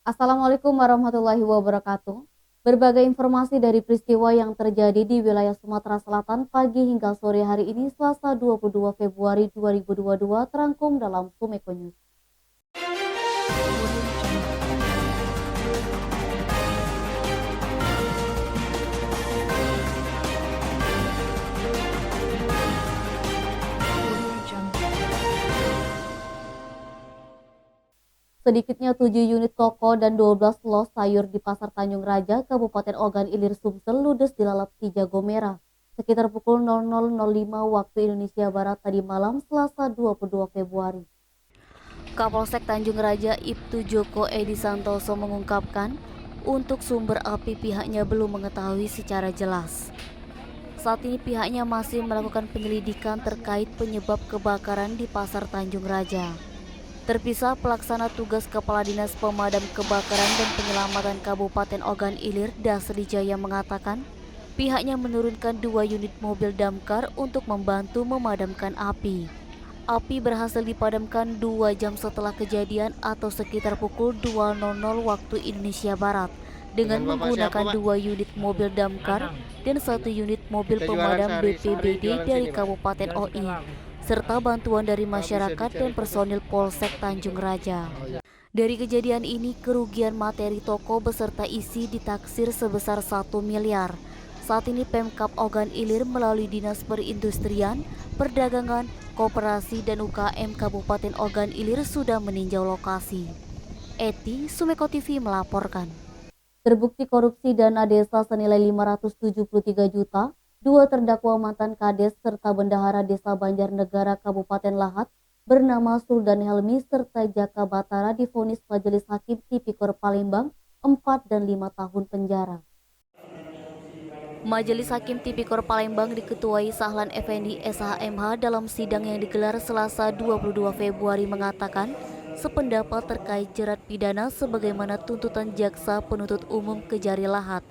Assalamualaikum warahmatullahi wabarakatuh. Berbagai informasi dari peristiwa yang terjadi di wilayah Sumatera Selatan pagi hingga sore hari ini Selasa 22 Februari 2022 terangkum dalam Sumeko News. Sedikitnya 7 unit toko dan 12 los sayur di Pasar Tanjung Raja, Kabupaten Ogan Ilir Sumsel ludes dilalap si jago merah. Sekitar pukul 00.05 waktu Indonesia Barat tadi malam Selasa 22 Februari. Kapolsek Tanjung Raja Ibtu Joko Edi Santoso mengungkapkan, untuk sumber api pihaknya belum mengetahui secara jelas. Saat ini pihaknya masih melakukan penyelidikan terkait penyebab kebakaran di Pasar Tanjung Raja. Terpisah, pelaksana tugas Kepala Dinas Pemadam Kebakaran dan Penyelamatan Kabupaten Ogan Ilir Dasri Jaya mengatakan, pihaknya menurunkan 2 unit mobil damkar untuk membantu memadamkan api. Api berhasil dipadamkan 2 jam setelah kejadian atau sekitar pukul 2.00 waktu Indonesia Barat dengan menggunakan 2 unit mobil damkar dan 1 unit mobil pemadam BPBD dari Kabupaten OI, serta bantuan dari masyarakat dan personil Polsek Tanjung Raja. Dari kejadian ini, kerugian materi toko beserta isi ditaksir sebesar 1 miliar. Saat ini Pemkab Ogan Ilir melalui Dinas Perindustrian, Perdagangan, Koperasi dan UKM Kabupaten Ogan Ilir sudah meninjau lokasi. Eti, Sumeko TV melaporkan. Terbukti korupsi dana desa senilai 573 juta, 2 terdakwa mantan Kades serta bendahara Desa Banjarnegara Kabupaten Lahat bernama Suldan Helmi serta Jaka Batara divonis Majelis Hakim Tipikor Palembang 4 dan 5 tahun penjara. Majelis Hakim Tipikor Palembang diketuai Sahlan Effendi SHMH dalam sidang yang digelar Selasa 22 Februari mengatakan sependapat terkait jerat pidana sebagaimana tuntutan Jaksa Penuntut Umum Kejari Lahat,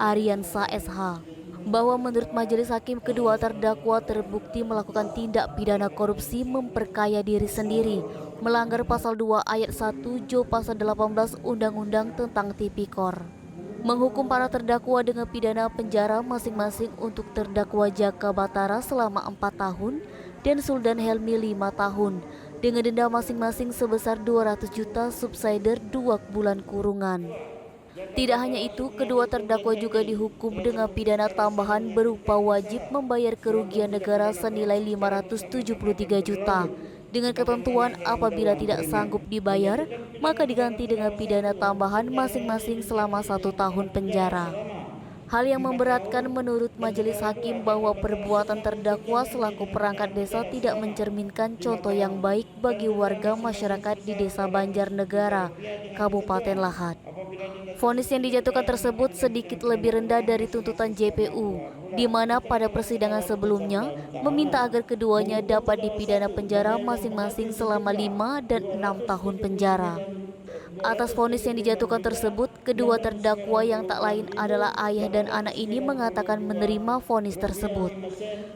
Ariansa SH, bahwa menurut Majelis Hakim kedua terdakwa terbukti melakukan tindak pidana korupsi memperkaya diri sendiri, melanggar pasal 2 ayat 1 Jo pasal 18 Undang-Undang tentang Tipikor. Menghukum para terdakwa dengan pidana penjara masing-masing untuk terdakwa Jaka Batara selama 4 tahun dan Suldan Helmi 5 tahun dengan denda masing-masing sebesar 200 juta subsider 2 bulan kurungan. Tidak hanya itu, kedua terdakwa juga dihukum dengan pidana tambahan berupa wajib membayar kerugian negara senilai 573 juta. Dengan ketentuan apabila tidak sanggup dibayar, maka diganti dengan pidana tambahan masing-masing selama 1 tahun penjara. Hal yang memberatkan menurut Majelis Hakim bahwa perbuatan terdakwa selaku perangkat desa tidak mencerminkan contoh yang baik bagi warga masyarakat di Desa Banjarnegara, Kabupaten Lahat. Vonis yang dijatuhkan tersebut sedikit lebih rendah dari tuntutan JPU, di mana pada persidangan sebelumnya meminta agar keduanya dapat dipidana penjara masing-masing selama 5 dan 6 tahun penjara. Atas vonis yang dijatuhkan tersebut, kedua terdakwa yang tak lain adalah ayah dan anak ini mengatakan menerima vonis tersebut.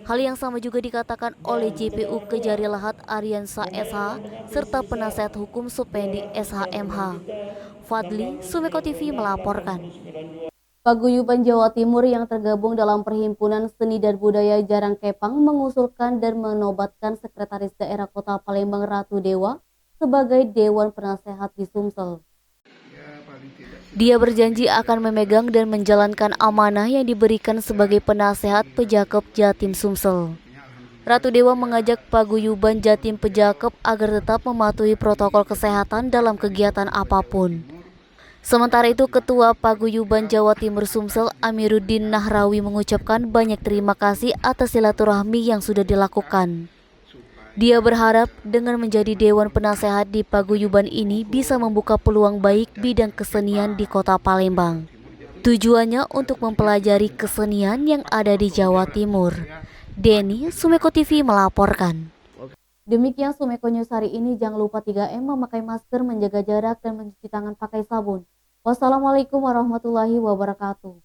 Hal yang sama juga dikatakan oleh JPU Kejari Lahat Ariansa SH serta penasihat hukum Supendi SHMH. Fadli, Sumeko TV melaporkan. Paguyuban Jawa Timur yang tergabung dalam Perhimpunan Seni dan Budaya Jarangkepang mengusulkan dan menobatkan Sekretaris Daerah Kota Palembang Ratu Dewa sebagai Dewan Penasehat di Sumsel. Dia berjanji akan memegang dan menjalankan amanah yang diberikan sebagai penasehat Pejakep Jatim Sumsel. Ratu Dewa mengajak paguyuban Jatim Pejakep agar tetap mematuhi protokol kesehatan dalam kegiatan apapun. Sementara itu, Ketua Paguyuban Jawa Timur Sumsel Amiruddin Nahrawi mengucapkan banyak terima kasih atas silaturahmi yang sudah dilakukan. Dia berharap dengan menjadi Dewan Penasehat di paguyuban ini bisa membuka peluang baik bidang kesenian di Kota Palembang. Tujuannya untuk mempelajari kesenian yang ada di Jawa Timur. Denny, Sumeko TV melaporkan. Demikian Sumeko News hari ini. Jangan lupa 3M, memakai masker, menjaga jarak, dan mencuci tangan pakai sabun. Wassalamualaikum warahmatullahi wabarakatuh.